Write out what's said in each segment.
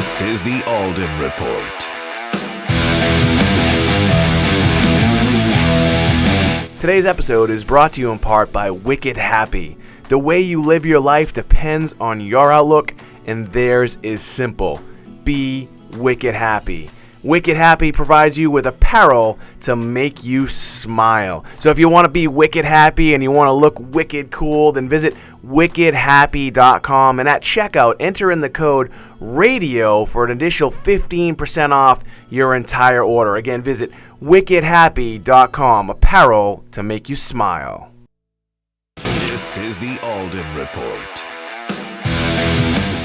This is the Alden Report. Today's episode is brought to you in part by Wicked Happy. The way you live your life depends on your outlook, and theirs is simple. Be wicked happy. Wicked Happy provides you with apparel to make you smile. So if you want to be wicked happy and you want to look wicked cool, then visit wickedhappy.com, and at checkout, enter in the code RADIO for an additional 15% off your entire order. Again, visit wickedhappy.com, apparel to make you smile. This is the Alden Report.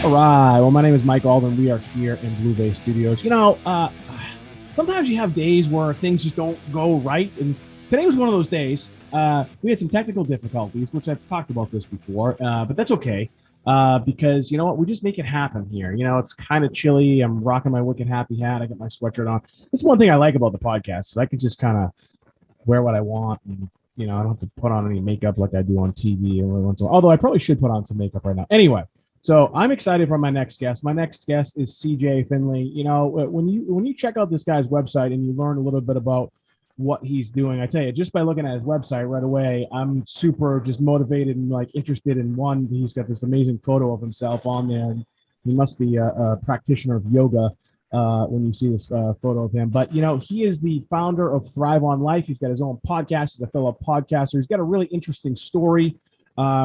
All right. Well, my name is Mike Alden. We are here in Blue Bay Studios. Sometimes you have days where things just don't go right, and today was one of those days. We had some technical difficulties, which I've talked about this before, but that's okay because you know what? We just make it happen here. You know, it's kind of chilly. I'm rocking my Wicked Happy hat. I got my sweatshirt on. That's one thing I like about the podcast is I can just kind of wear what I want, and you know, I don't have to put on any makeup like I do on TV. Although I probably should put on some makeup right now. Anyway. So I'm excited for my next guest. My next guest is CJ Finley. You know, when you check out this guy's website and you learn a little bit about what he's doing, I tell you, just by looking at his website right away, I'm super just motivated and like interested in one. He's got this amazing photo of himself on there. He must be a practitioner of yoga when you see this photo of him. But, you know, he is the founder of Thrive on Life. He's got his own podcast. He's a fellow podcaster. He's got a really interesting story.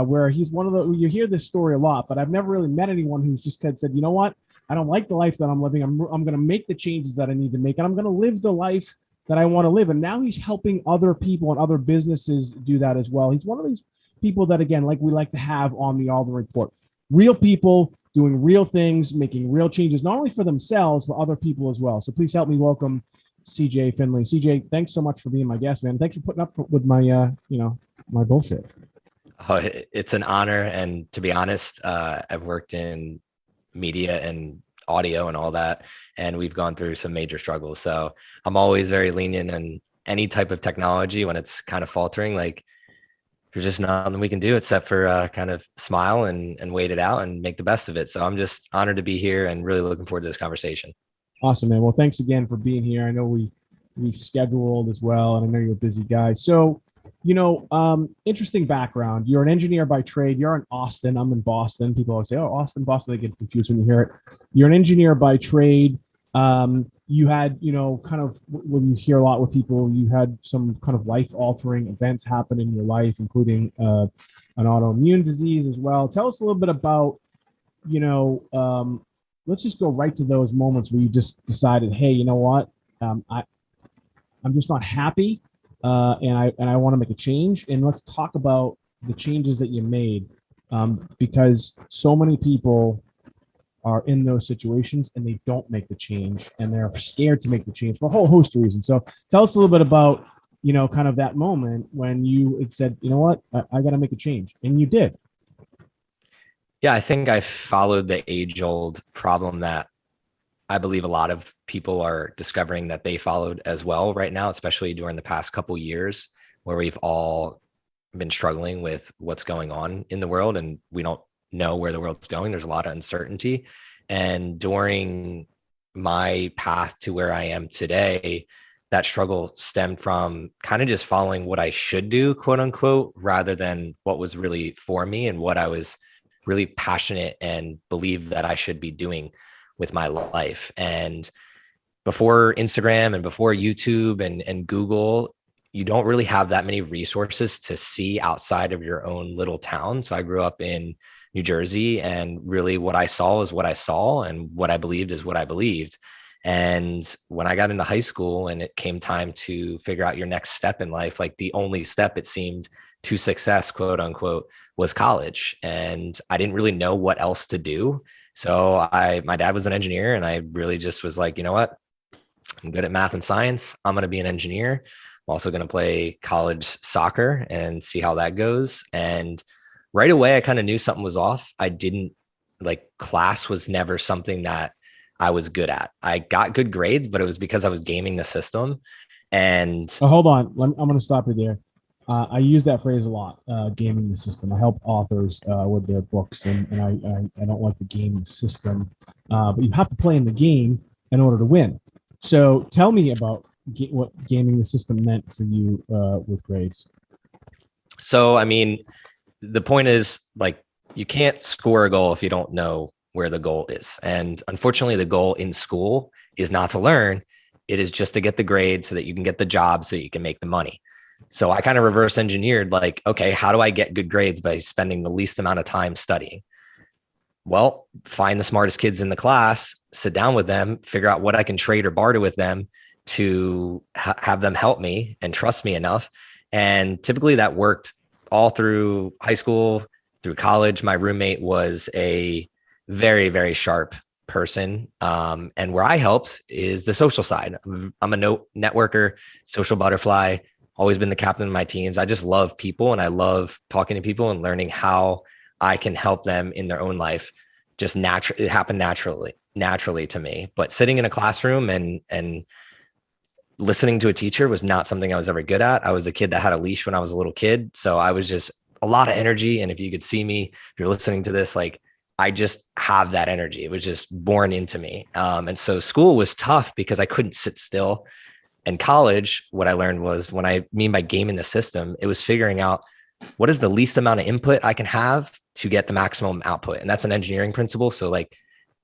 Where he's one of the, you hear this story a lot, but I've never really met anyone who's just said, you know what, I don't like the life that I'm living. I'm going to make the changes that I need to make, and I'm going to live the life that I want to live. And now he's helping other people and other businesses do that as well. He's one of these people that, again, like we like to have on the Alden Report, real people doing real things, making real changes, not only for themselves, but other people as well. So please help me welcome CJ Finley. CJ, thanks so much for being my guest, man. Thanks for putting up with my, my bullshit. Oh, it's an honor. And to be honest, I've worked in media and audio and all that, and we've gone through some major struggles. So I'm always very lenient on any type of technology when it's kind of faltering. Like, there's just nothing we can do except for kind of smile and wait it out and make the best of it. So I'm just honored to be here and really looking forward to this conversation. Awesome, man. Well, thanks again for being here. I know we scheduled as well, and I know you're a busy guy. So, you know, interesting background. You're an engineer by trade. You're in Austin. I'm in Boston. People always say, oh, Austin, Boston. They get confused when you hear it. You're an engineer by trade. You had, you know, kind of when you hear a lot with people, you had some kind of life-altering events happen in your life, including an autoimmune disease as well. Tell us a little bit about, you know, let's just go right to those moments where you just decided, hey, you know what, I'm just not happy. And I want to make a change, and let's talk about the changes that you made, because so many people are in those situations and they don't make the change, and they're scared to make the change for a whole host of reasons. So tell us a little bit about, you know, kind of that moment when you had said, you know what, I got to make a change, and you did. Yeah, I think I followed the age-old problem that I believe a lot of people are discovering that they followed as well right now, especially during the past couple years where we've all been struggling with what's going on in the world and we don't know where the world's going. There's a lot of uncertainty. And during my path to where I am today, that struggle stemmed from kind of just following what I should do, quote unquote, rather than what was really for me and what I was really passionate and believed that I should be doing with my life. And before Instagram and before YouTube and Google, you don't really have that many resources to see outside of your own little town. So I grew up in New Jersey, and really what I saw is what I saw, and what I believed is what I believed. And when I got into high school and it came time to figure out your next step in life, like the only step it seemed to success, quote unquote, was college. And I didn't really know what else to do. So my dad was an engineer, and I really just was like, you know what, I'm good at math and science. I'm going to be an engineer. I'm also going to play college soccer and see how that goes. And right away, I kind of knew something was off. Class was never something that I was good at. I got good grades, but it was because I was gaming the system. And hold on. I'm going to stop you there. I use that phrase a lot, gaming the system. I help authors with their books, and I don't like to game the system, but you have to play in the game in order to win. So tell me about what gaming the system meant for you with grades. So, I mean, the point is like, you can't score a goal if you don't know where the goal is. And unfortunately, the goal in school is not to learn. It is just to get the grade so that you can get the job so that you can make the money. So I kind of reverse engineered like, okay, how do I get good grades by spending the least amount of time studying? Well, find the smartest kids in the class, sit down with them, figure out what I can trade or barter with them to have them help me and trust me enough. And typically that worked all through high school, through college. My roommate was a very, very sharp person. And where I helped is the social side. I'm a networker, social butterfly, always been the captain of my teams. I just love people and I love talking to people and learning how I can help them in their own life. Just it happened naturally to me. But sitting in a classroom and listening to a teacher was not something I was ever good at. I was a kid that had a leash when I was a little kid. So I was just a lot of energy. And if you could see me, if you're listening to this, like I just have that energy. It was just born into me. And so school was tough because I couldn't sit still. In college, what I learned was, when I mean by gaming the system, it was figuring out what is the least amount of input I can have to get the maximum output. And that's an engineering principle. So like,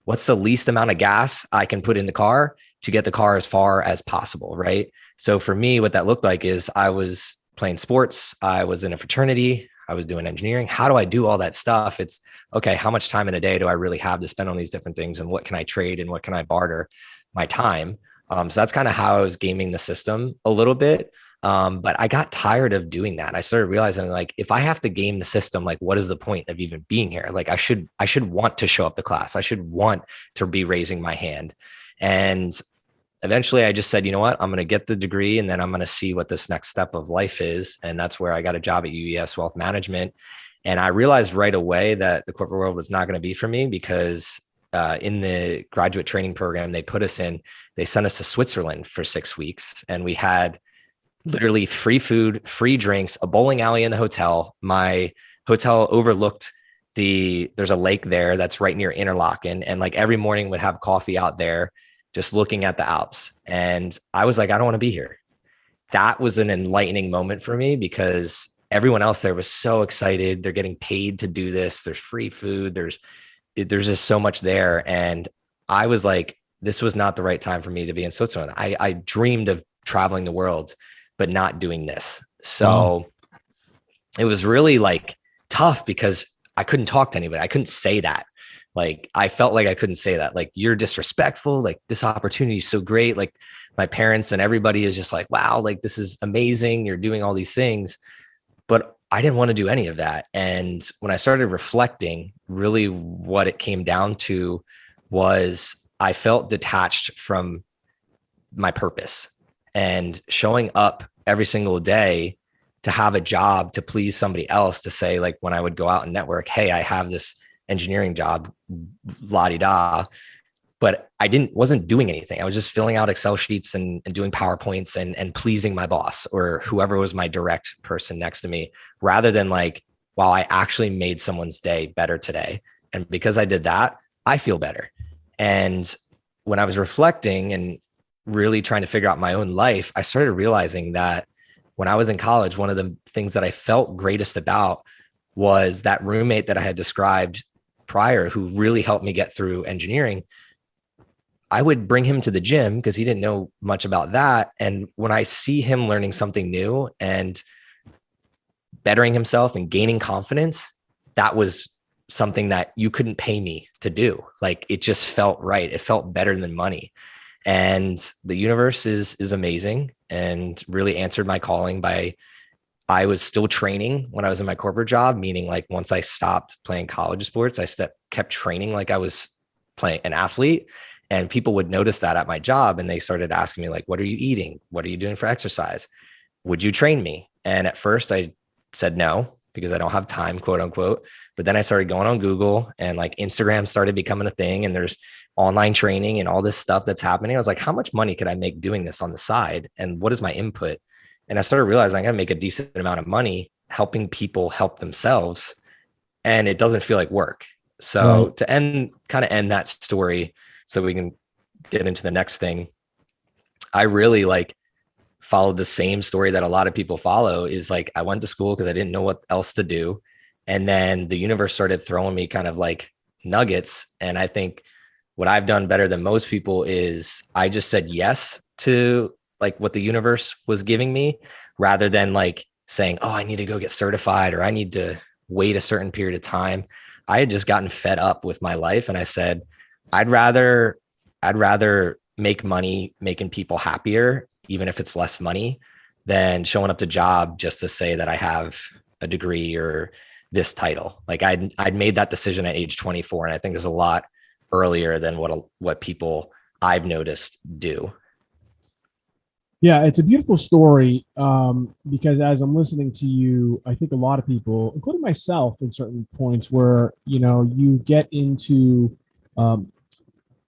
what's the least amount of gas I can put in the car to get the car as far as possible, right? So for me, what that looked like is I was playing sports, I was in a fraternity, I was doing engineering. How do I do all that stuff? It's okay, how much time in a day do I really have to spend on these different things, and what can I trade and what can I barter my time? So that's kind of how I was gaming the system a little bit. But I got tired of doing that. I started realizing like, if I have to game the system, like what is the point of even being here? Like I should want to show up to class. I should want to be raising my hand. And eventually I just said, you know what, I'm going to get the degree and then I'm going to see what this next step of life is. And that's where I got a job at UES Wealth Management. And I realized right away that the corporate world was not going to be for me because in the graduate training program they put us in, they sent us to Switzerland for 6 weeks. And we had literally free food, free drinks, a bowling alley in the hotel. My hotel overlooked there's a lake there that's right near Interlaken. And like every morning would have coffee out there, just looking at the Alps. And I was like, I don't want to be here. That was an enlightening moment for me because everyone else there was so excited. They're getting paid to do this. There's free food. There's just so much there. And I was like, this was not the right time for me to be in Switzerland. I dreamed of traveling the world, but not doing this. So It was really like tough because I couldn't talk to anybody. I couldn't say that. Like, I felt like I couldn't say that. Like, you're disrespectful. Like, this opportunity is so great. Like, my parents and everybody is just like, wow, like, this is amazing. You're doing all these things. But I didn't want to do any of that. And when I started reflecting, really what it came down to was I felt detached from my purpose, and showing up every single day to have a job to please somebody else, to say, like, when I would go out and network, hey, I have this engineering job, la-di-da, but I wasn't doing anything. I was just filling out Excel sheets and doing PowerPoints and pleasing my boss or whoever was my direct person next to me, rather than like, wow, I actually made someone's day better today. And because I did that, I feel better. And when I was reflecting and really trying to figure out my own life, I started realizing that when I was in college, one of the things that I felt greatest about was that roommate that I had described prior, who really helped me get through engineering. I would bring him to the gym because he didn't know much about that. And when I see him learning something new and bettering himself and gaining confidence, that was something that you couldn't pay me to do. Like, it just felt right. It felt better than money. And the universe is amazing and really answered my calling by, I was still training when I was in my corporate job, meaning like once I stopped playing college sports, I kept training like I was playing an athlete. And people would notice that at my job, and they started asking me, like, what are you eating? What are you doing for exercise? Would you train me? And at first I said no, because I don't have time, quote unquote. But then I started going on Google, and like Instagram started becoming a thing, and there's online training and all this stuff that's happening. I was like, how much money could I make doing this on the side? And what is my input? And I started realizing I got to make a decent amount of money helping people help themselves. And it doesn't feel like work. So Right. to end that story so we can get into the next thing, I really like followed the same story that a lot of people follow, is like, I went to school because I didn't know what else to do. And then the universe started throwing me kind of like nuggets. And I think what I've done better than most people is I just said yes to like what the universe was giving me, rather than like saying, oh, I need to go get certified or I need to wait a certain period of time. I had just gotten fed up with my life. And I said, I'd rather make money making people happier, even if it's less money, than showing up to job just to say that I have a degree or this title. Like I'd made that decision at age 24. And I think it's a lot earlier than what people I've noticed do. Yeah, it's a beautiful story, because as I'm listening to you, I think a lot of people, including myself in certain points where, you get into a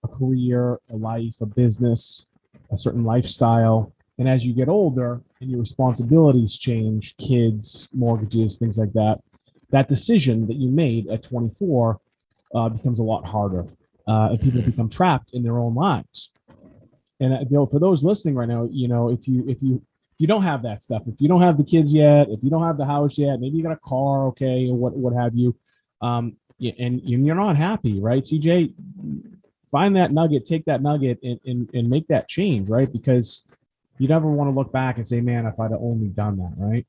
career, a life, a business, a certain lifestyle. And as you get older and your responsibilities change, kids, mortgages, things like that, that decision that you made at 24 becomes a lot harder. And people become trapped in their own lives. And for those listening right now, if you don't have that stuff, if you don't have the kids yet, if you don't have the house yet, maybe you got a car, okay, or what have you, and you're not happy, right, CJ? Find that nugget, take that nugget, and make that change, right? Because you never want to look back and say, man, if I'd have only done that, right?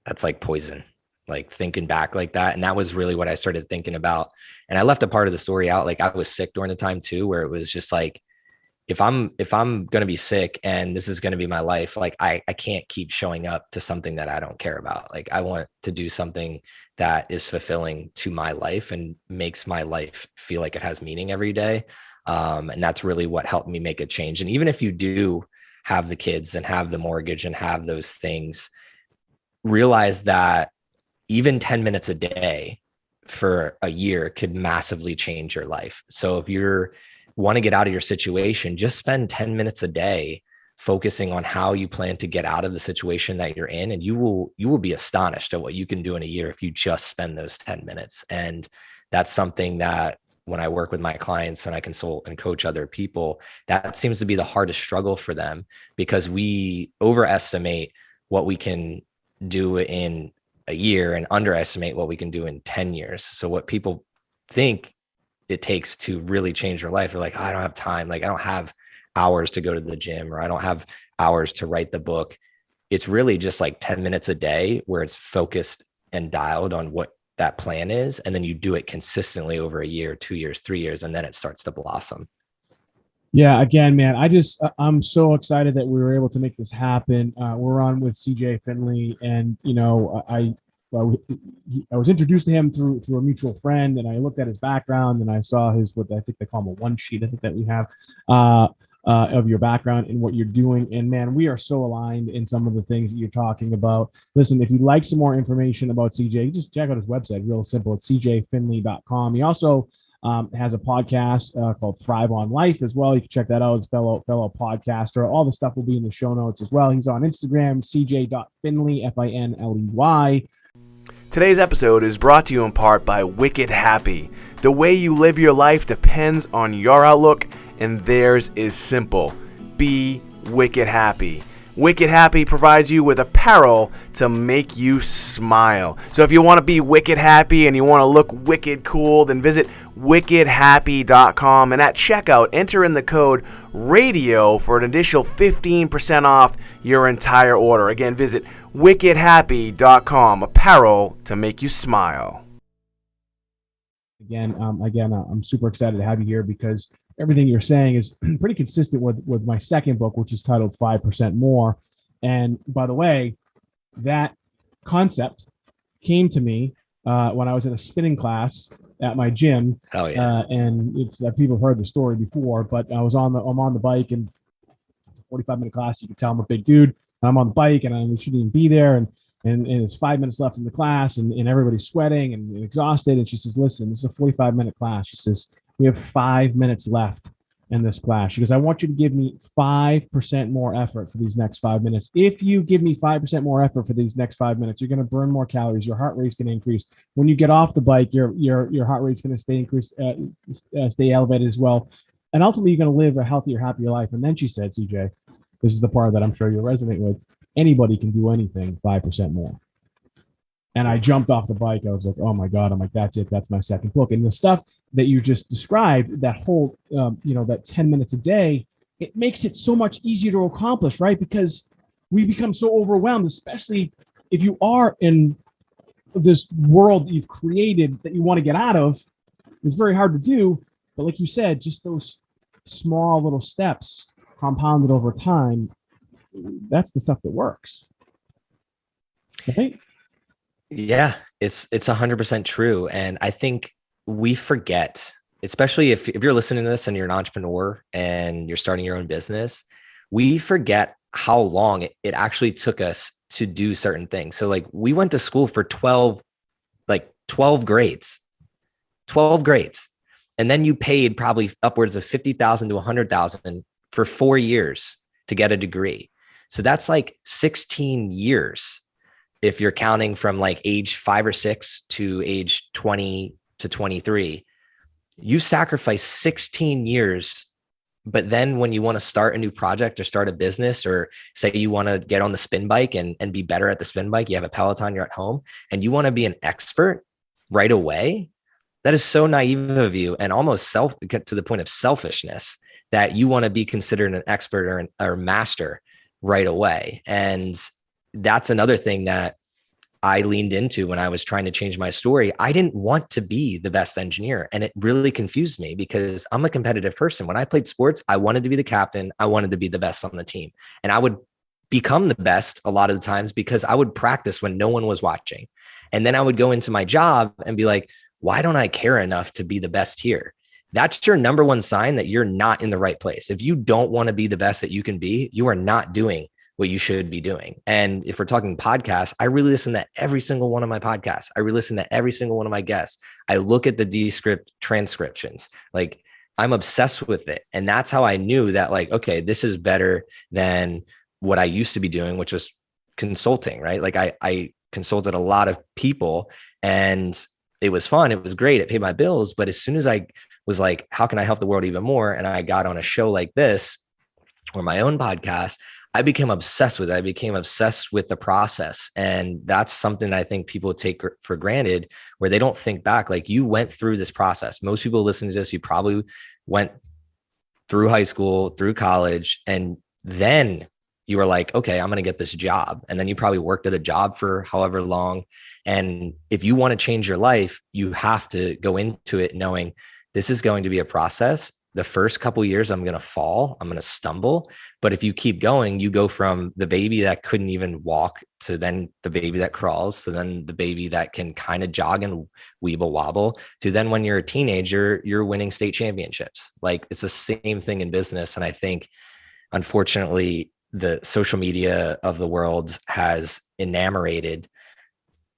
That's like poison, like thinking back like that. And that was really what I started thinking about. And I left a part of the story out. Like I was sick during the time too, where it was just like, if I'm going to be sick and this is going to be my life, like I can't keep showing up to something that I don't care about. Like I want to do something that is fulfilling to my life and makes my life feel like it has meaning every day. And that's really what helped me make a change. And even if you do have the kids and have the mortgage and have those things, realize that even 10 minutes a day for a year could massively change your life. So if you're want to get out of your situation, just spend 10 minutes a day focusing on how you plan to get out of the situation that you're in. And you will be astonished at what you can do in a year if you just spend those 10 minutes. And that's something that when I work with my clients and I consult and coach other people, that seems to be the hardest struggle for them, because we overestimate what we can do in a year and underestimate what we can do in 10 years. So what people think it takes to really change your life, they're like, oh, I don't have time. Like I don't have hours to go to the gym, or I don't have hours to write the book. It's really just like 10 minutes a day where it's focused and dialed on what that plan is. And then you do it consistently over a year, 2 years, 3 years, and then it starts to blossom. Yeah, again, man, I'm so excited that we were able to make this happen. We're on with CJ Finley, and I was introduced to him through a mutual friend, and I looked at his background and I saw what I think they call him a one sheet. I think that we have of your background and what you're doing. And man, we are so aligned in some of the things that you're talking about. Listen, if you'd like some more information about CJ, just check out his website. Real simple. It's cjfinley.com. He also has a podcast called Thrive on Life as well. You can check that out. His fellow podcaster. All the stuff will be in the show notes as well. He's on Instagram, cj.finley, Finley. Today's episode is brought to you in part by Wicked Happy. The way you live your life depends on your outlook, and theirs is simple. Be wicked happy. Wicked Happy provides you with apparel to make you smile. So if you want to be wicked happy and you want to look wicked cool, then visit wickedhappy.com, and at checkout, enter in the code RADIO for an additional 15% off your entire order. Again, visit wickedhappy.com, apparel to make you smile. Again, I'm super excited to have you here because everything you're saying is pretty consistent with my second book, which is titled 5% More. And by the way, that concept came to me when I was in a spinning class at my gym. Hell yeah. And it's people have heard the story before, but I'm on the bike, and it's a 45-minute class. You can tell I'm a big dude, and I'm on the bike, and I shouldn't even be there. And it's 5 minutes left in the class, and everybody's sweating and exhausted. And she says, listen, this is a 45-minute class. She says, we have 5 minutes left in this class. She goes, I want you to give me 5% more effort for these next 5 minutes. If you give me 5% more effort for these next 5 minutes, you're going to burn more calories. Your heart rate's going to increase. When you get off the bike, your heart rate's going to stay elevated as well. And ultimately, you're going to live a healthier, happier life. And then she said, CJ, this is the part that I'm sure you'll resonate with. Anybody can do anything 5% more. And I jumped off the bike. I was like, oh my God. I'm like, that's it. That's my second book. And the stuff that you just described, that whole, that 10 minutes a day, it makes it so much easier to accomplish, right? Because we become so overwhelmed, especially if you are in this world that you've created that you want to get out of. It's very hard to do. But like you said, just those small little steps compounded over time, that's the stuff that works. Right? Yeah, it's 100% true. And I think we forget, especially if you're listening to this and you're an entrepreneur and you're starting your own business, we forget how long it actually took us to do certain things. So like we went to school for 12 grades. And then you paid probably upwards of $50,000 to $100,000 for 4 years to get a degree. So that's like 16 years. If you're counting from like age 5 or 6 to age 20 to 23, you sacrifice 16 years. But then when you want to start a new project or start a business, or say you want to get on the spin bike and be better at the spin bike, you have a Peloton, you're at home and you want to be an expert right away. That is so naive of you, and almost get to the point of selfishness that you want to be considered an expert or master right away. And that's another thing that I leaned into when I was trying to change my story. I didn't want to be the best engineer. And it really confused me because I'm a competitive person. When I played sports, I wanted to be the captain. I wanted to be the best on the team. And I would become the best a lot of the times because I would practice when no one was watching. And then I would go into my job and be like, why don't I care enough to be the best here? That's your number one sign that you're not in the right place. If you don't want to be the best that you can be, you are not doing what you should be doing. And if we're talking podcasts, I really listen to every single one of my podcasts. I re-listen to every single one of my guests. I look at the Descript transcriptions. Like I'm obsessed with it. And that's how I knew that like, okay, this is better than what I used to be doing, which was consulting, right? Like I consulted a lot of people and it was fun. It was great. It paid my bills. But as soon as I was like, how can I help the world even more? And I got on a show like this or my own podcast, I became obsessed with it. I became obsessed with the process. And that's something I think people take for granted, where they don't think back. Like you went through this process. Most people listening to this, you probably went through high school, through college, and then you were like, okay, I'm going to get this job. And then you probably worked at a job for however long. And if you want to change your life, you have to go into it knowing this is going to be a process. The first couple of years, I'm going to fall, I'm going to stumble. But if you keep going, you go from the baby that couldn't even walk to then the baby that crawls, to then the baby that can kind of jog and weeble wobble, to then when you're a teenager, you're winning state championships. Like it's the same thing in business. And I think, unfortunately, the social media of the world has enamored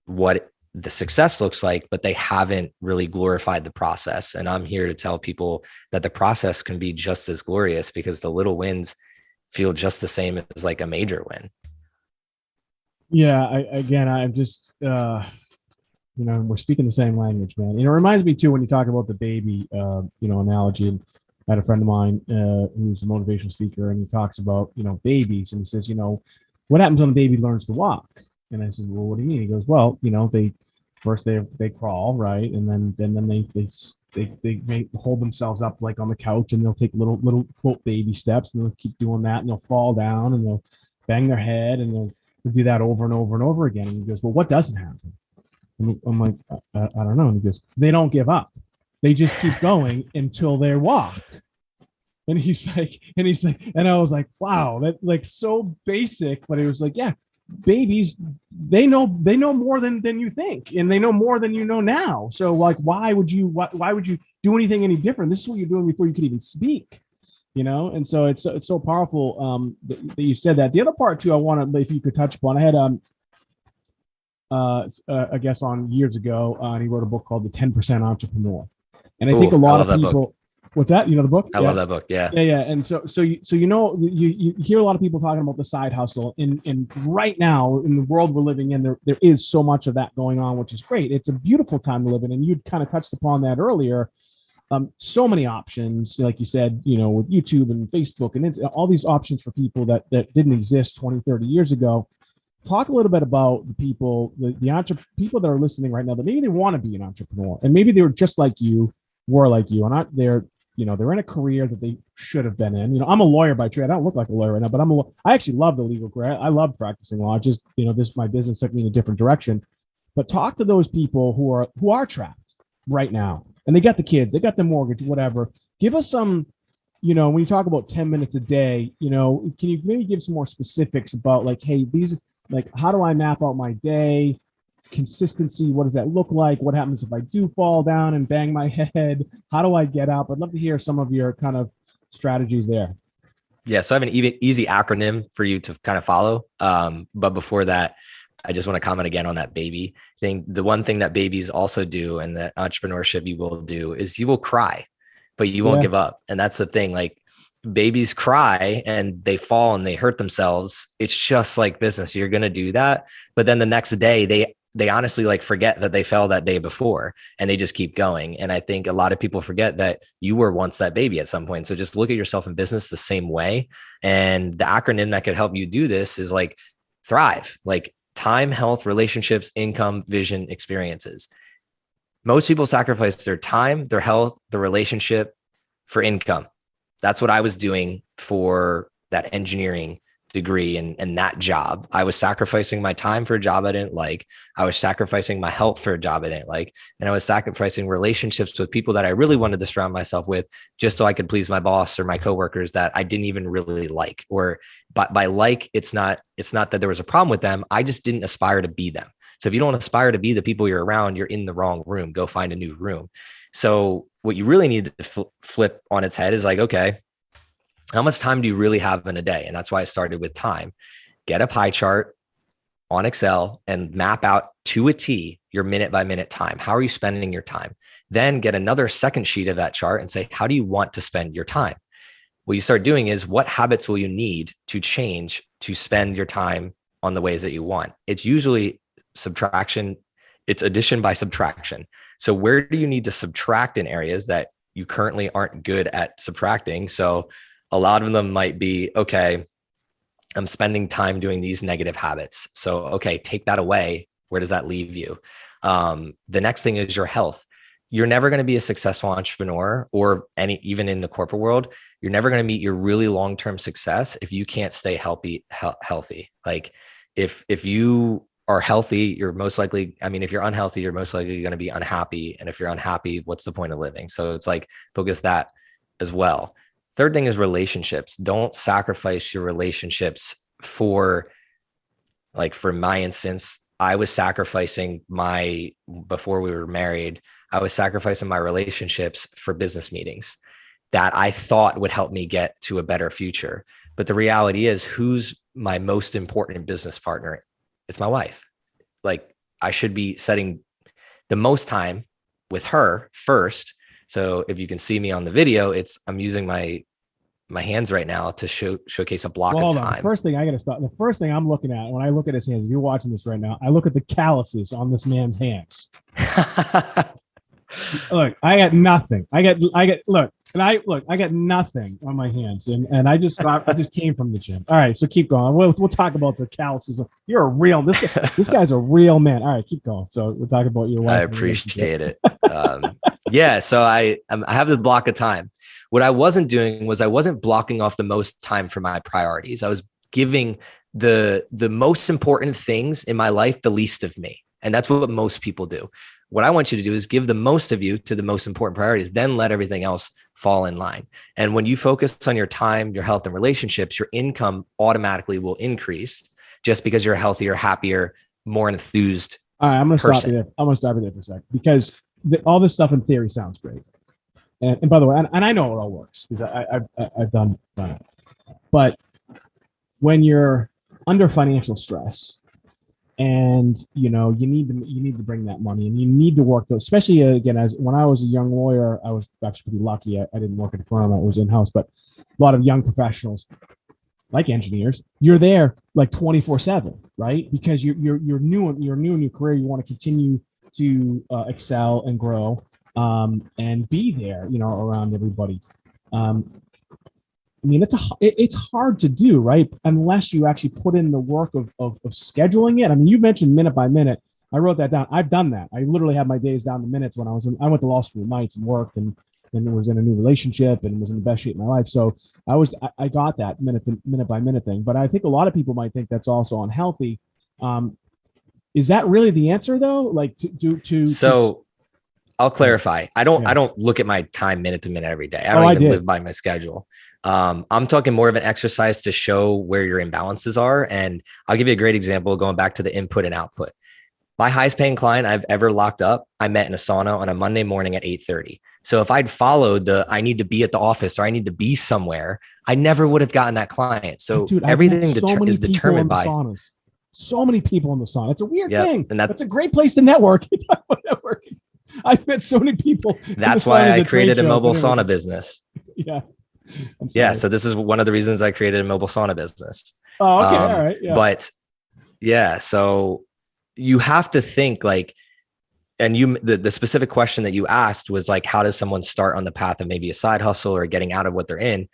what the success looks like, but they haven't really glorified the process. And I'm here to tell people that the process can be just as glorious, because the little wins feel just the same as like a major win. Yeah. I'm just, we're speaking the same language, man. It reminds me too, when you talk about the baby, analogy. And I had a friend of mine who's a motivational speaker, and he talks about, babies, and he says, what happens when a baby learns to walk? And I said, well, what do you mean? He goes, well, they crawl, right? And then they hold themselves up like on the couch, and they'll take little quote baby steps, and they'll keep doing that, and they'll fall down, and they'll bang their head, and they'll do that over and over and over again. And he goes, well, what doesn't happen? And I'm like, I don't know. And he goes, they don't give up. They just keep going until they walk. And he's like, and I was like, wow, that like so basic, but it was like, yeah. Babies, they know more than you think, and they know more than you know now. So like, why would you do anything any different? This is what you're doing before you could even speak, And so it's so powerful that you said that. The other part too, I want to, if you could touch upon, I had a guest on years ago, and he wrote a book called The 10% Entrepreneur, and I think a lot of people. What's that? You know the book? I love that book. Yeah. Yeah. And you hear a lot of people talking about the side hustle, and right now in the world we're living in, there is so much of that going on, which is great. It's a beautiful time to live in, and you kind of touched upon that earlier. So many options, like you said, with YouTube and Facebook and all these options for people that didn't exist 20, 30 years ago. Talk a little bit about the people, the people that are listening right now that maybe they want to be an entrepreneur, and maybe they were just like you, and they're in a career that they should have been in. I'm a lawyer by trade. I don't look like a lawyer right now, but I actually love the legal career. I love practicing law. Just, my business took me in a different direction. But talk to those people who are trapped right now, and they got the kids, they got the mortgage, whatever. Give us some, when you talk about 10 minutes a day, can you maybe give some more specifics about hey, how do I map out my day? Consistency, what does that look like? What happens if I do fall down and bang my head? How do I get up? I'd love to hear some of your kind of strategies there. Yeah, so I have an easy acronym for you to kind of follow. But before that, I just want to comment again on that baby thing. The one thing that babies also do, and that entrepreneurship you will do, is you will cry, but you won't give up. And that's the thing. Babies cry and they fall and they hurt themselves. It's just like business. You're going to do that. But then the next day, they honestly forget that they fell that day before, and they just keep going. And I think a lot of people forget that you were once that baby at some point. So just look at yourself in business the same way. And the acronym that could help you do this is THRIVE, time, health, relationships, income, vision, experiences. Most people sacrifice their time, their health, their relationship for income. That's what I was doing for that engineering degree and that job. I was sacrificing my time for a job I didn't like. I was sacrificing my health for a job I didn't like. And I was sacrificing relationships with people that I really wanted to surround myself with just so I could please my boss or my coworkers that I didn't even really like. Or by it's not that there was a problem with them. I just didn't aspire to be them. So if you don't aspire to be the people you're around, you're in the wrong room. Go find a new room. So what you really need to flip on its head is okay, how much time do you really have in a day? And that's why I started with time. Get a pie chart on Excel and map out to a T your minute by minute time. How are you spending your time? Then get another second sheet of that chart and say, how do you want to spend your time? What you start doing is, what habits will you need to change to spend your time on the ways that you want? It's usually subtraction. It's addition by subtraction. So where do you need to subtract in areas that you currently aren't good at subtracting? So a lot of them might be, okay, I'm spending time doing these negative habits. So, okay, take that away. Where does that leave you? The next thing is your health. You're never going to be a successful entrepreneur, or even in the corporate world, you're never going to meet your really long-term success if you can't stay healthy. If you are healthy, you're most likely, if you're unhealthy, you're most likely going to be unhappy. And if you're unhappy, what's the point of living? So it's focus that as well. Third thing is relationships. Don't sacrifice your relationships for my instance, I was sacrificing before we were married, I was sacrificing my relationships for business meetings that I thought would help me get to a better future. But the reality is, who's my most important business partner? It's my wife. I should be setting the most time with her first. So if you can see me on the video, I'm using my hands right now to showcase a block of time. The first thing I got to stop. The first thing I'm looking at when I look at his hands, if you're watching this right now, I look at the calluses on this man's hands. Look, I got nothing. I got nothing on my hands, and I just came from the gym. All right, so keep going. We'll talk about the calluses. You're this guy's a real man. All right, keep going. So we'll talk about your wife. I appreciate it. Yeah, so I have this block of time. What I wasn't doing was I wasn't blocking off the most time for my priorities. I was giving the most important things in my life the least of me, and that's what most people do. What I want you to do is give the most of you to the most important priorities, then let everything else fall in line. And when you focus on your time, your health, and relationships, your income automatically will increase just because you're a healthier, happier, more enthused. All right, I'm going to stop you there. I'm going to stop you there for a second, because all this stuff in theory sounds great. And by the way, and I know it all works because I've done it. But when you're under financial stress, And you know, you need to bring that money, and you need to work those, especially again, as when I was a young lawyer, I was actually pretty lucky. I didn't work at a firm, I was in-house, but a lot of young professionals like engineers, you're there like 24/7, right? Because you're new in your career. You want to continue to excel and grow, and be there, you know, around everybody. I mean, it's hard to do, right? Unless you actually put in the work of scheduling it. I mean, you mentioned minute by minute. I wrote that down. I've done that. I literally had my days down to minutes when I went to law school nights and worked and was in a new relationship and was in the best shape of my life. So I got that minute by minute thing. But I think a lot of people might think that's also unhealthy. Is that really the answer though? Like So I'll clarify. I don't look at my time minute to minute every day. I don't even live by my schedule. I'm talking more of an exercise to show where your imbalances are. And I'll give you a great example going back to the input and output. My highest paying client I've ever locked up, I met in a sauna on a Monday morning at 8:30. So if I'd followed I need to be at the office or I need to be somewhere, I never would have gotten that client. So dude, everything is determined by saunas. So many people in the sauna. It's a weird thing. And that's a great place to network. I've met so many people. That's why I created a mobile sauna business. Yeah. Yeah. So this is one of the reasons I created a mobile sauna business. Oh, okay. All right. Yeah. But yeah, so you have to think like, and the specific question that you asked was like, how does someone start on the path of maybe a side hustle or getting out of what they're in?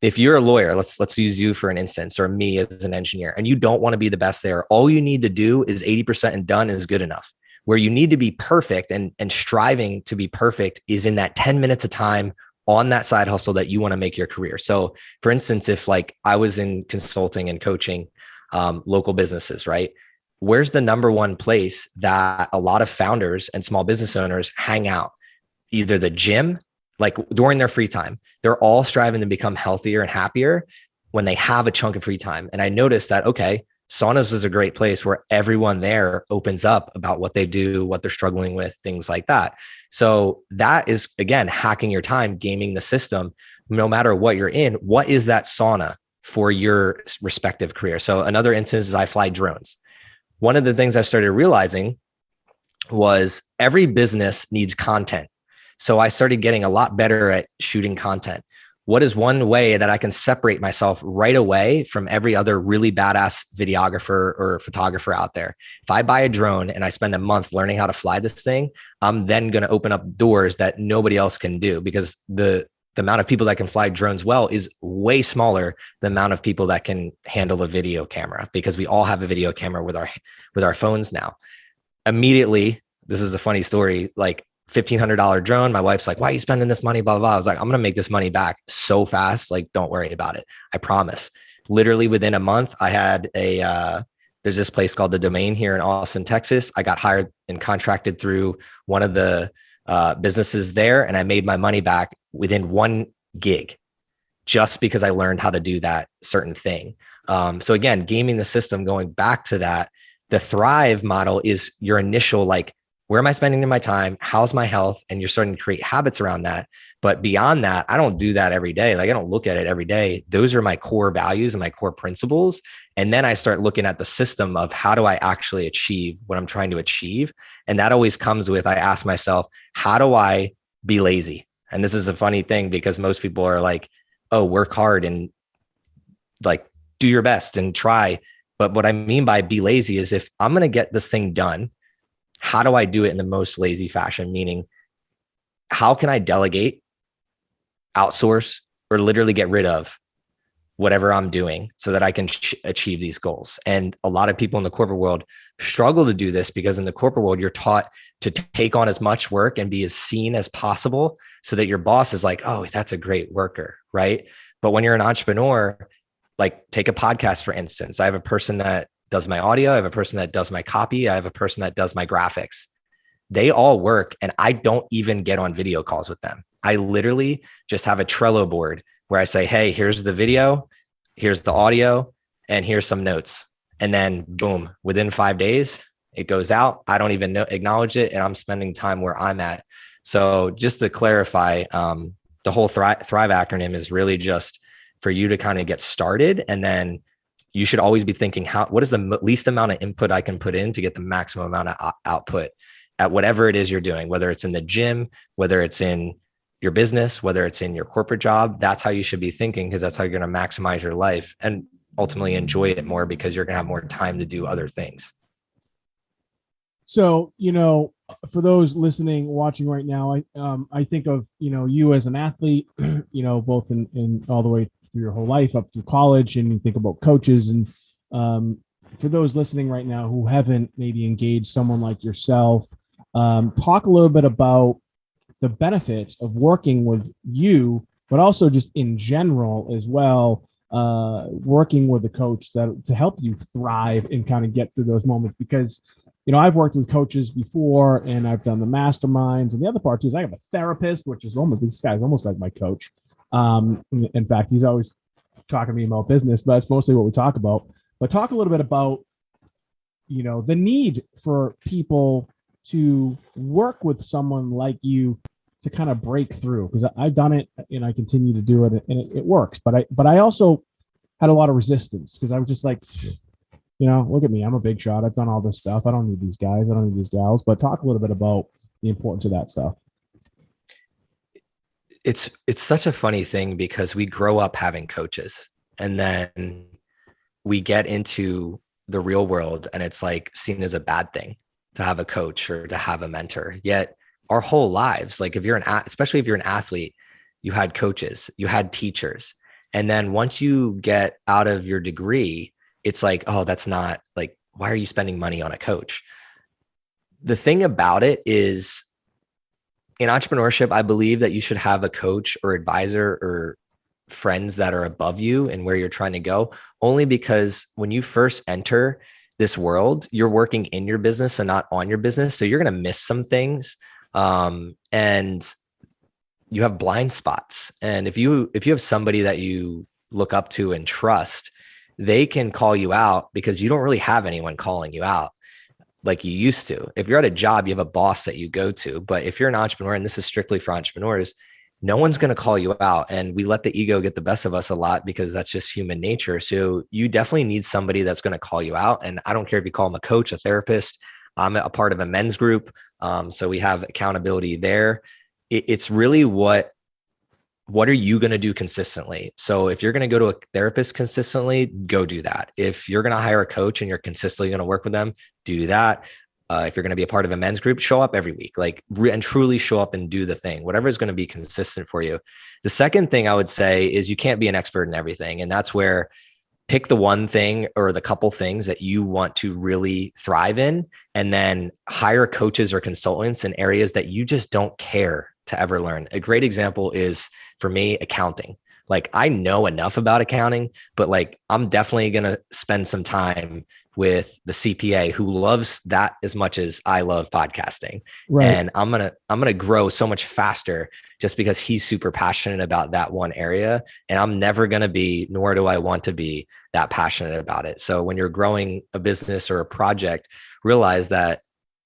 If you're a lawyer, let's use you for an instance, or me as an engineer, and you don't want to be the best there, all you need to do is 80% and done is good enough. Where you need to be perfect and striving to be perfect is in that 10 minutes of time on that side hustle that you want to make your career. So for instance, if like I was in consulting and coaching local businesses, right? Where's the number one place that a lot of founders and small business owners hang out? Either the gym, like during their free time. They're all striving to become healthier and happier when they have a chunk of free time. And I noticed that, okay, saunas was a great place where everyone there opens up about what they do, what they're struggling with, things like that. So that is, again, hacking your time, gaming the system, no matter what you're in. What is that sauna for your respective career? So another instance is I fly drones. One of the things I started realizing was every business needs content. So I started getting a lot better at shooting content. What is one way that I can separate myself right away from every other really badass videographer or photographer out there? If I buy a drone and I spend a month learning how to fly this thing, I'm then going to open up doors that nobody else can do, because the amount of people that can fly drones well is way smaller than the amount of people that can handle a video camera, because we all have a video camera with our phones now. Immediately, this is a funny story, like $1,500 drone. My wife's like, why are you spending this money? Blah, blah, blah. I was like, I'm going to make this money back so fast. Like, don't worry about it. I promise. Literally within a month, I had there's this place called The Domain here in Austin, Texas. I got hired and contracted through one of the businesses there. And I made my money back within 1 gig, just because I learned how to do that certain thing. So again, gaming the system, going back to that, the Thrive model is your initial, like, where am I spending my time? How's my health? And you're starting to create habits around that. But beyond that, I don't do that every day. Like, I don't look at it every day. Those are my core values and my core principles. And then I start looking at the system of how do I actually achieve what I'm trying to achieve? And that always comes with, I ask myself, how do I be lazy? And this is a funny thing, because most people are like, oh, work hard and like do your best and try. But what I mean by be lazy is, if I'm going to get this thing done, how do I do it in the most lazy fashion? Meaning, how can I delegate, outsource, or literally get rid of whatever I'm doing so that I can achieve these goals? And a lot of people in the corporate world struggle to do this, because in the corporate world, you're taught to take on as much work and be as seen as possible so that your boss is like, oh, that's a great worker, right? But when you're an entrepreneur, like, take a podcast, for instance. I have a person that does my audio. I have a person that does my copy. I have a person that does my graphics. They all work, and I don't even get on video calls with them. I literally just have a Trello board where I say, hey, here's the video, here's the audio, and here's some notes. And then boom, within 5 days, it goes out. I don't even acknowledge it, and I'm spending time where I'm at. So just to clarify, the whole Thrive acronym is really just for you to kind of get started, and then you should always be thinking, what is the least amount of input I can put in to get the maximum amount of output at whatever it is you're doing, whether it's in the gym, whether it's in your business, whether it's in your corporate job. That's how you should be thinking, because that's how you're going to maximize your life and ultimately enjoy it more, because you're going to have more time to do other things. So, for those listening, watching right now, I think of, you as an athlete, both in all the way through your whole life up through college, and you think about coaches. And for those listening right now who haven't maybe engaged someone like yourself, talk a little bit about the benefits of working with you, but also just in general as well, working with a coach to help you thrive and kind of get through those moments. Because, I've worked with coaches before, and I've done the masterminds. And the other part too is I have a therapist, which is this guy's almost like my coach. In fact, he's always talking to me about business, but it's mostly what we talk about. But talk a little bit about, the need for people to work with someone like you to kind of break through, because I've done it and I continue to do it, and it works. But I also had a lot of resistance, because I was just like, look at me, I'm a big shot. I've done all this stuff. I don't need these guys. I don't need these gals. But talk a little bit about the importance of that stuff. It's such a funny thing, because we grow up having coaches, and then we get into the real world, and it's like seen as a bad thing to have a coach or to have a mentor. Yet our whole lives, like especially if you're an athlete, you had coaches, you had teachers. And then once you get out of your degree, it's like, oh, that's not like, why are you spending money on a coach? The thing about it is, in entrepreneurship, I believe that you should have a coach or advisor or friends that are above you and where you're trying to go, only because when you first enter this world, you're working in your business and not on your business. So you're going to miss some things. And you have blind spots. And if you have somebody that you look up to and trust, they can call you out, because you don't really have anyone calling you out like you used to. If you're at a job, you have a boss that you go to. But if you're an entrepreneur, and this is strictly for entrepreneurs, no one's going to call you out. And we let the ego get the best of us a lot, because that's just human nature. So you definitely need somebody that's going to call you out. And I don't care if you call them a coach, a therapist. I'm a part of a men's group. So we have accountability there. It's really what are you going to do consistently? So if you're going to go to a therapist consistently, go do that. If you're going to hire a coach and you're consistently going to work with them, do that. If you're going to be a part of a men's group, show up every week, and truly show up and do the thing, whatever is going to be consistent for you. The second thing I would say is you can't be an expert in everything. And that's where pick the one thing or the couple things that you want to really thrive in, and then hire coaches or consultants in areas that you just don't care to ever learn. A great example is, for me, accounting. Like, I know enough about accounting, but I'm definitely going to spend some time with the CPA who loves that as much as I love podcasting. Right. And I'm going to grow so much faster just because he's super passionate about that one area. And I'm never going to be, nor do I want to be, that passionate about it. So when you're growing a business or a project, realize that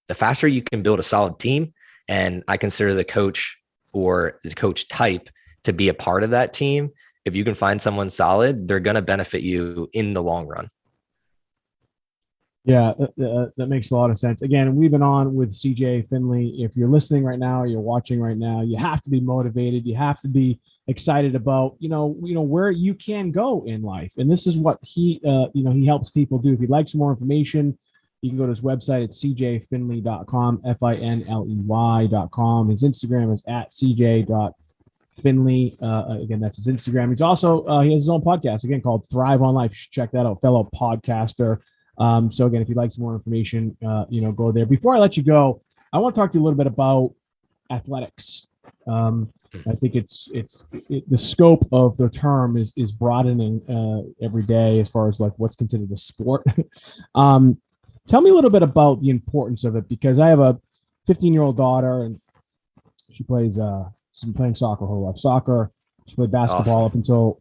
the faster you can build a solid team, and I consider the coach or the coach type to be a part of that team. If you can find someone solid, they're going to benefit you in the long run. Yeah, that makes a lot of sense. Again, we've been on with CJ Finley. If you're listening right now, or you're watching right now, you have to be motivated. You have to be excited about, where you can go in life. And this is what he helps people do. If you'd like some more information, you can go to his website at cjfinley.com, Finley.com. His Instagram is at cj.finley. Again, that's his Instagram. He's also, he has his own podcast, again, called Thrive on Life. You should check that out, fellow podcaster. So again, if you'd like some more information, go there. Before I let you go, I want to talk to you a little bit about athletics. I think the scope of the term is broadening every day as far as what's considered a sport. Tell me a little bit about the importance of it, because I have a 15-year-old daughter, and she plays. She's been playing soccer her whole life. She played basketball up until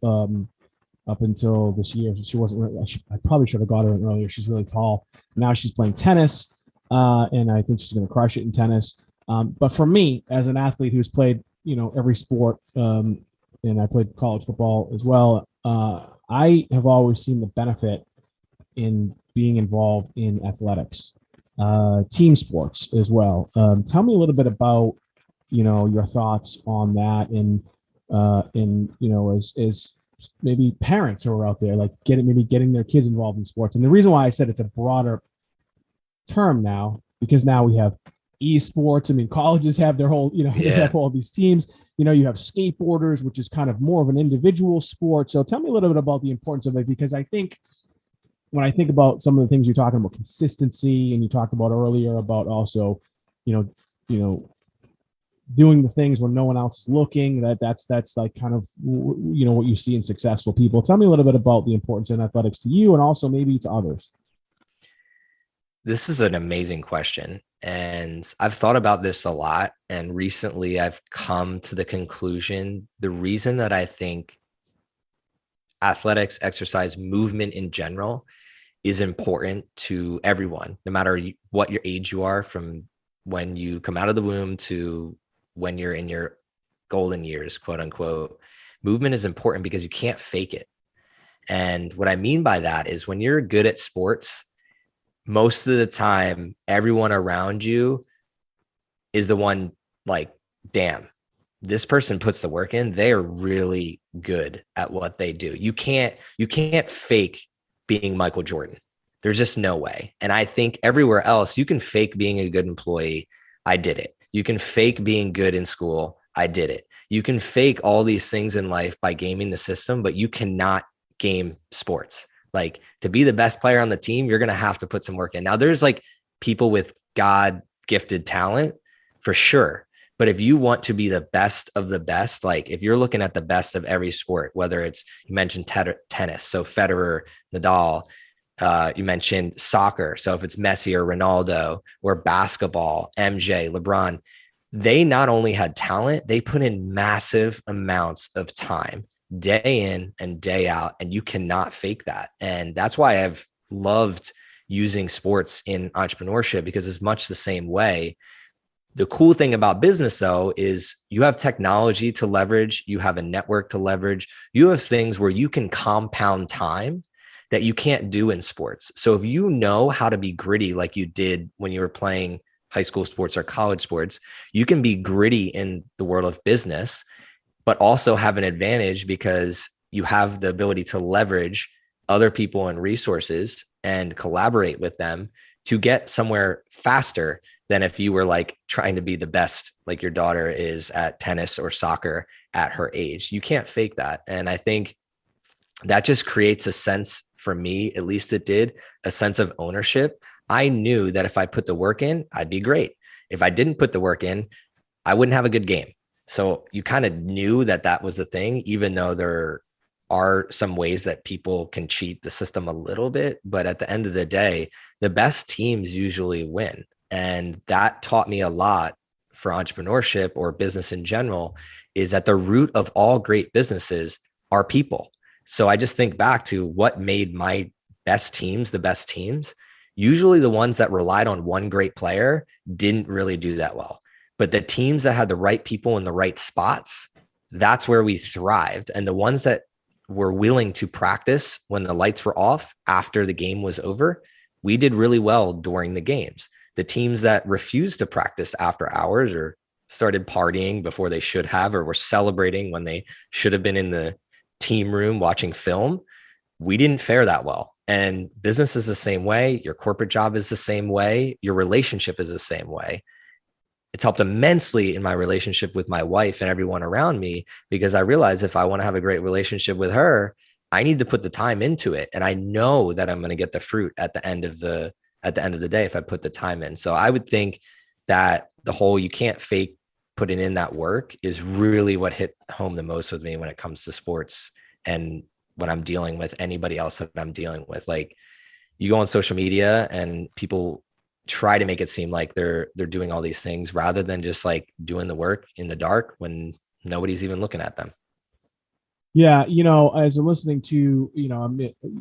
this year. She wasn't really, I probably should have got her in earlier. She's really tall. Now she's playing tennis, and I think she's going to crush it in tennis. But for me, as an athlete who's played, every sport, and I played college football as well, I have always seen the benefit in being involved in athletics, team sports as well. Tell me a little bit about, your thoughts on that, and as maybe parents who are out there, like getting their kids involved in sports. And the reason why I said it's a broader term now, because now we have esports. I mean, colleges have their whole, they have all these teams. You have skateboarders, which is kind of more of an individual sport. So tell me a little bit about the importance of it, because I think when I think about some of the things you're talking about, consistency, and you talked about earlier about also, doing the things when no one else is looking, that's like kind of, what you see in successful people. Tell me a little bit about the importance in athletics to you, and also maybe to others. This is an amazing question. And I've thought about this a lot. And recently I've come to the conclusion, the reason that I think athletics, exercise, movement in general is important to everyone, no matter what your age you are, from when you come out of the womb to when you're in your golden years, quote unquote. Movement is important because you can't fake it. And what I mean by that is when you're good at sports, most of the time, everyone around you is the one like, damn, this person puts the work in. They are really good at what they do. You can't fake being Michael Jordan. There's just no way. And I think everywhere else, you can fake being a good employee. I did it. You can fake being good in school. I did it. You can fake all these things in life by gaming the system, but you cannot game sports. Like, to be the best player on the team, you're going to have to put some work in. Now, there's like people with God gifted talent for sure. But if you want to be the best of the best, like if you're looking at the best of every sport, whether it's, you mentioned tennis, so Federer, Nadal, you mentioned soccer, so if it's Messi or Ronaldo, or basketball, MJ, LeBron, they not only had talent, they put in massive amounts of time, day in and day out, and you cannot fake that. And that's why I've loved using sports in entrepreneurship, because it's much the same way. The cool thing about business, though, is you have technology to leverage, you have a network to leverage, you have things where you can compound time that you can't do in sports. So if you know how to be gritty like you did when you were playing high school sports or college sports, you can be gritty in the world of business, but also have an advantage because you have the ability to leverage other people and resources and collaborate with them to get somewhere faster than if you were like trying to be the best, like your daughter is at tennis or soccer at her age. You can't fake that. And I think that just creates a sense, for me, at least it did, a sense of ownership. I knew that if I put the work in, I'd be great. If I didn't put the work in, I wouldn't have a good game. So you kind of knew that that was the thing, even though there are some ways that people can cheat the system a little bit. But at the end of the day, the best teams usually win. And that taught me a lot for entrepreneurship or business in general, is that the root of all great businesses are people. So I just think back to what made my best teams the best teams. Usually the ones that relied on one great player didn't really do that well. But the teams that had the right people in the right spots, that's where we thrived. And the ones that were willing to practice when the lights were off after the game was over, we did really well during the games. The teams that refused to practice after hours or started partying before they should have, or were celebrating when they should have been in the team room watching film, we didn't fare that well. And business is the same way. Your corporate job is the same way. Your relationship is the same way. It's helped immensely in my relationship with my wife and everyone around me, because I realize if I want to have a great relationship with her, I need to put the time into it. And I know that I'm going to get the fruit at the end of the day if I put the time in. So I would think that the whole, you can't fake putting in that work, is really what hit home the most with me when it comes to sports and when I'm dealing with anybody else that I'm dealing with. Like, you go on social media and people try to make it seem like they're doing all these things rather than just like doing the work in the dark when nobody's even looking at them. Yeah, as I'm listening to,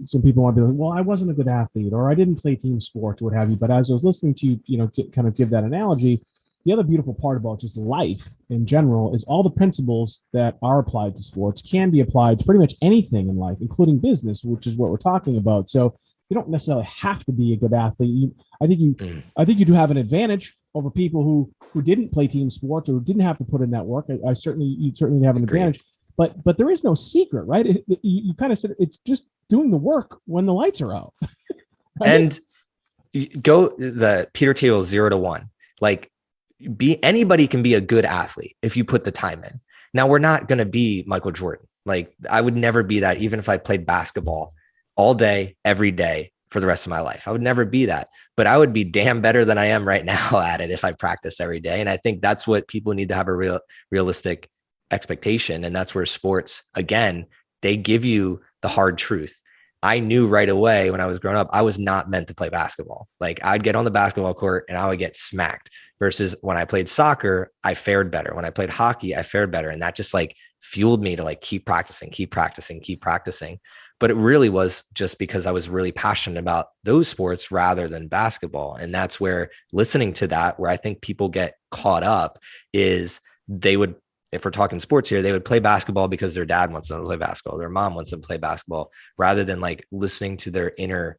some people want to be like, well, I wasn't a good athlete, or I didn't play team sports, or what have you. But as I was listening to you, kind of give that analogy, the other beautiful part about just life in general is all the principles that are applied to sports can be applied to pretty much anything in life, including business, which is what we're talking about. So, you don't necessarily have to be a good athlete. I think you do have an advantage over people who didn't play team sports or who didn't have to put in that work. You certainly have an advantage, but there is no secret, right? You kind of said it's just doing the work when the lights are out. Right? And the Peter Thiel 0 to 1, like anybody can be a good athlete if you put the time in. Now we're not going to be Michael Jordan. Like I would never be that, even if I played basketball all day, every day for the rest of my life. I would never be that, but I would be damn better than I am right now at it if I practice every day. And I think that's what people need to have a realistic expectation. And that's where sports, again, they give you the hard truth. I knew right away when I was growing up, I was not meant to play basketball. Like I'd get on the basketball court and I would get smacked, versus when I played soccer, I fared better. When I played hockey, I fared better. And that just like fueled me to like keep practicing. But it really was just because I was really passionate about those sports rather than basketball. And that's where listening to that, where I think people get caught up, is they would, if we're talking sports here, they would play basketball because their dad wants them to play basketball, their mom wants them to play basketball, rather than like listening to their inner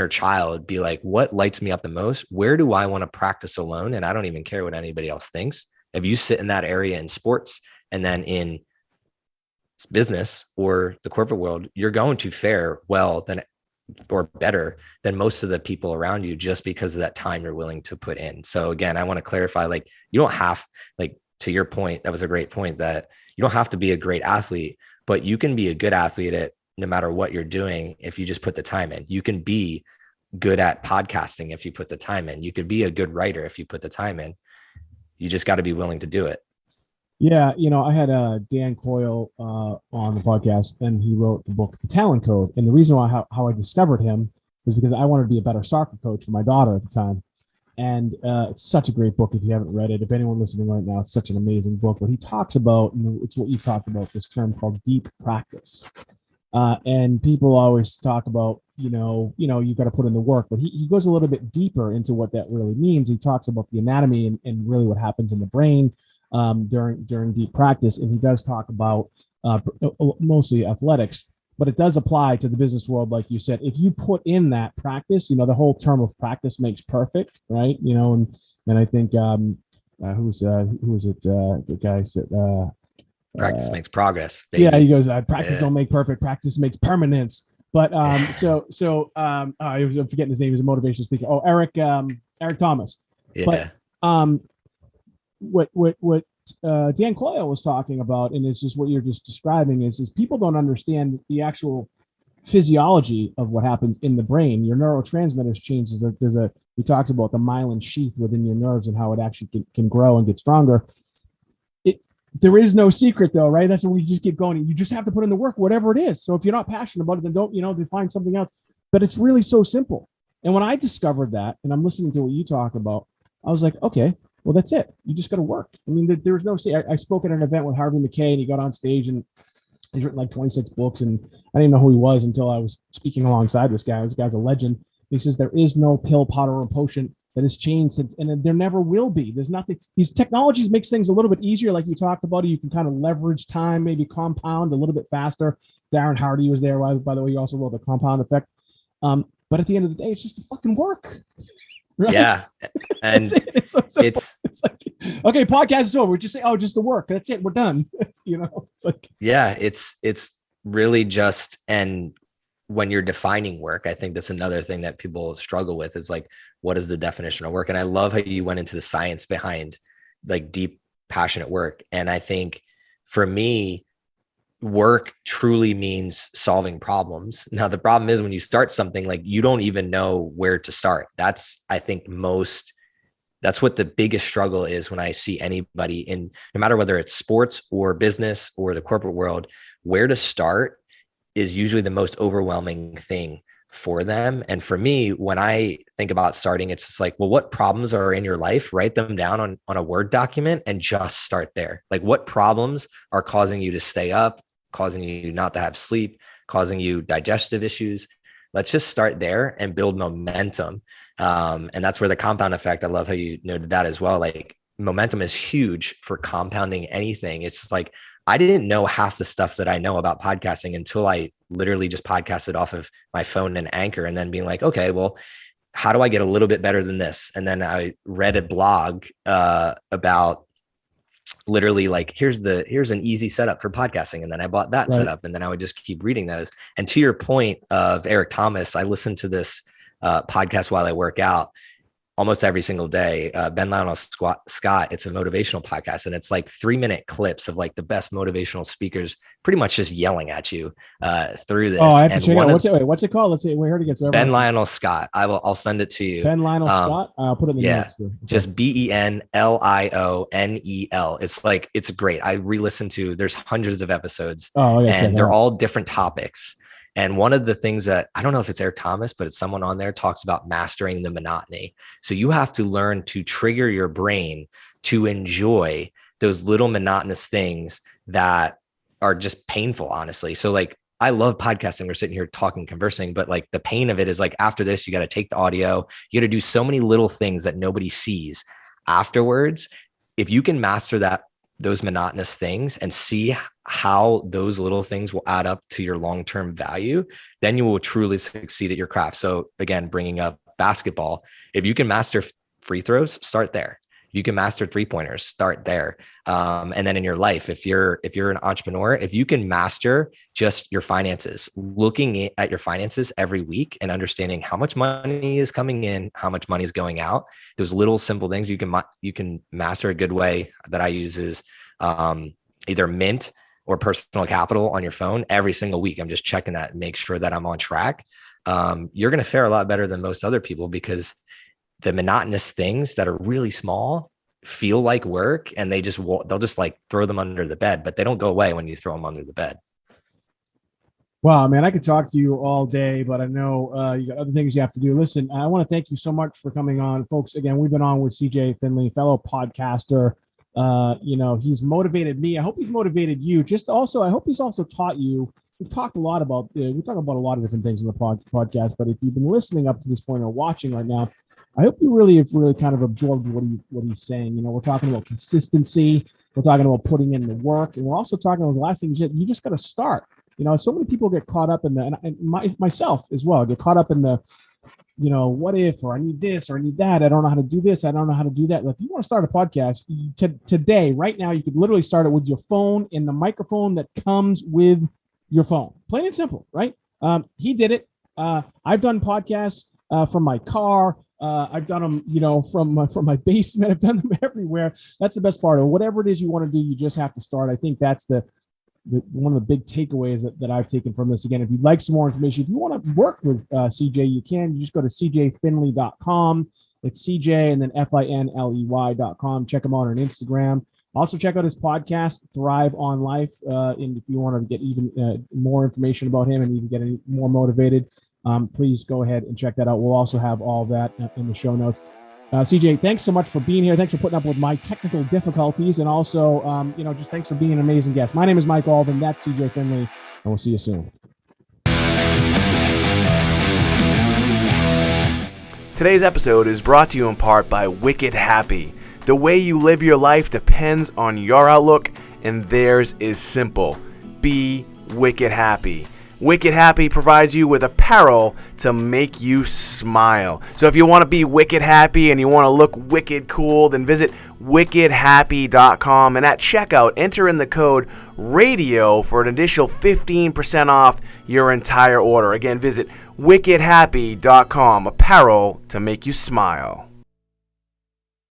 child be like, what lights me up the most? Where do I want to practice alone? And I don't even care what anybody else thinks. If you sit in that area in sports and then in business or the corporate world, you're going to fare well or better than most of the people around you, just because of that time you're willing to put in. So again, I want to clarify, like, you don't have, like, to your point, that was a great point, that you don't have to be a great athlete, but you can be a good athlete at no matter what you're doing if you just put the time in. You can be good at podcasting if you put the time in. You could be a good writer if you put the time in. You just got to be willing to do it. Yeah, I had Dan Coyle on the podcast, and he wrote the book, The Talent Code. And the reason why how I discovered him was because I wanted to be a better soccer coach for my daughter at the time. And it's such a great book if you haven't read it. If anyone listening right now, it's such an amazing book. But he talks about, it's what you talked about, this term called deep practice. And people always talk about, you've got to put in the work. But he goes a little bit deeper into what that really means. He talks about the anatomy and really what happens in the brain during deep practice. And he does talk about mostly athletics, but it does apply to the business world. Like you said, if you put in that practice, the whole term of practice makes perfect, right? And I think who was it? The guy said practice makes progress, baby. Yeah, he goes, practice don't make perfect, practice makes permanence. But I'm forgetting his name. He's a motivational speaker. Oh, Eric Thomas. Yeah. But what Dan Coyle was talking about, and it's just what you're just describing, is people don't understand the physiology of what happens in the brain. Your neurotransmitters changes. We talked about the myelin sheath within your nerves and how it actually can grow and get stronger. There is no secret though, right? That's when we just get going. You just have to put in the work, whatever it is. So if you're not passionate about it, then don't, then find something else. But it's really so simple. And when I discovered that, and I'm listening to what you talk about, I was like, okay, well, that's it. You just got to work. I mean, there's no say. I spoke at an event with Harvey McKay, and he got on stage and he's written like 26 books. And I didn't know who he was until I was speaking alongside this guy. This guy's a legend. He says, there is no pill, powder, or potion that has changed, and there never will be. There's nothing. These technologies makes things a little bit easier, like you talked about. You can kind of leverage time, maybe compound a little bit faster. Darren Hardy was there, by the way. He also wrote The Compound Effect. But at the end of the day, it's just the fucking work. Right? Yeah, and it's like, okay, podcast is over. We just say, just the work. That's it. We're done. It's like, yeah, it's really just, and when you're defining work, I think that's another thing that people struggle with, is like, what is the definition of work? And I love how you went into the science behind like deep, passionate work. And I think for me, work truly means solving problems. Now, the problem is when you start something, like, you don't even know where to start. That's, I think that's what the biggest struggle is when I see anybody in, no matter whether it's sports or business or the corporate world, where to start is usually the most overwhelming thing for them. And for me, when I think about starting, it's just like, well, what problems are in your life? Write them down on a Word document and just start there. Like, what problems are causing you to stay up, causing you not to have sleep, causing you digestive issues? Let's just start there and build momentum. And that's where the compound effect, I love how you noted that as well. Like, momentum is huge for compounding anything. It's just like, I didn't know half the stuff that I know about podcasting until I literally just podcasted off of my phone and Anchor, and then being like, okay, well, how do I get a little bit better than this? And then I read a blog about literally like, here's an easy setup for podcasting. And then I bought that setup, and then I would just keep reading those. And to your point of Eric Thomas, I listen to this podcast while I work out almost every single day. Ben Lionel Scott, it's a motivational podcast, and it's like 3-minute clips of like the best motivational speakers pretty much just yelling at you through this. Oh, I have to check it out. What's it called? Let's see. We heard it again. So Ben Lionel Scott. I'll send it to you. Ben Lionel Scott. I'll put it in the notes too. Just BenLionel. It's great. I re-listened to, there's hundreds of episodes, and they're all different topics. And one of the things that, I don't know if it's Eric Thomas, but it's someone on there, talks about mastering the monotony. So you have to learn to trigger your brain to enjoy those little monotonous things that are just painful, honestly. So like, I love podcasting. We're sitting here talking, conversing, but like the pain of it is like, after this, you got to take the audio, you got to do so many little things that nobody sees afterwards. If you can master those monotonous things and see how those little things will add up to your long-term value, then you will truly succeed at your craft. So again, bringing up basketball, if you can master free throws, start there. If you can master 3-pointers, start there. And then in your life, if you're an entrepreneur, if you can master just your finances, looking at your finances every week and understanding how much money is coming in, how much money is going out, those little simple things you can master. A good way that I use is either Mint or Personal Capital on your phone. Every single week, I'm just checking that and make sure that I'm on track. You're going to fare a lot better than most other people, because the monotonous things that are really small feel like work, and they'll just like throw them under the bed, but they don't go away when you throw them under the bed. Wow, man, I could talk to you all day, but I know you got other things you have to do. Listen, I want to thank you so much for coming on, folks. Again, we've been on with CJ Finley, fellow podcaster. He's motivated me. I hope he's motivated you. I hope he's also taught you. We've talked a lot about, we talk about a lot of different things in the podcast, but if you've been listening up to this point or watching right now, I hope you really have kind of absorbed what he's saying. You know, we're talking about consistency. We're talking about putting in the work. And we're also talking about the last thing, you just got to start. You know, so many people get caught up in myself as well, get caught up in the, what if, or I need this, or I need that. I don't know how to do this. I don't know how to do that. If you want to start a podcast today, right now, you could literally start it with your phone and the microphone that comes with your phone. Plain and simple, right? He did it. I've done podcasts from my car. I've done them, from my basement. I've done them everywhere. That's the best part of it. Whatever it is you want to do, you just have to start. I think that's one of the big takeaways that I've taken from this. Again, if you'd like some more information, if you want to work with CJ, you can. You just go to cjfinley.com. It's CJ and then FINLEY.com. Check him out on Instagram. Also, check out his podcast, Thrive on Life. And if you want to get even more information about him and even get any more motivated, please go ahead and check that out. We'll also have all that in the show notes. CJ, thanks so much for being here. Thanks for putting up with my technical difficulties. And also, just thanks for being an amazing guest. My name is Mike Alden. That's CJ Finley. And we'll see you soon. Today's episode is brought to you in part by Wicked Happy. The way you live your life depends on your outlook, and theirs is simple. Be wicked happy. Wicked Happy provides you with apparel to make you smile. So if you want to be wicked happy and you want to look wicked cool, then visit wickedhappy.com, and at checkout, enter in the code RADIO for an additional 15% off your entire order. Again, visit wickedhappy.com, apparel to make you smile.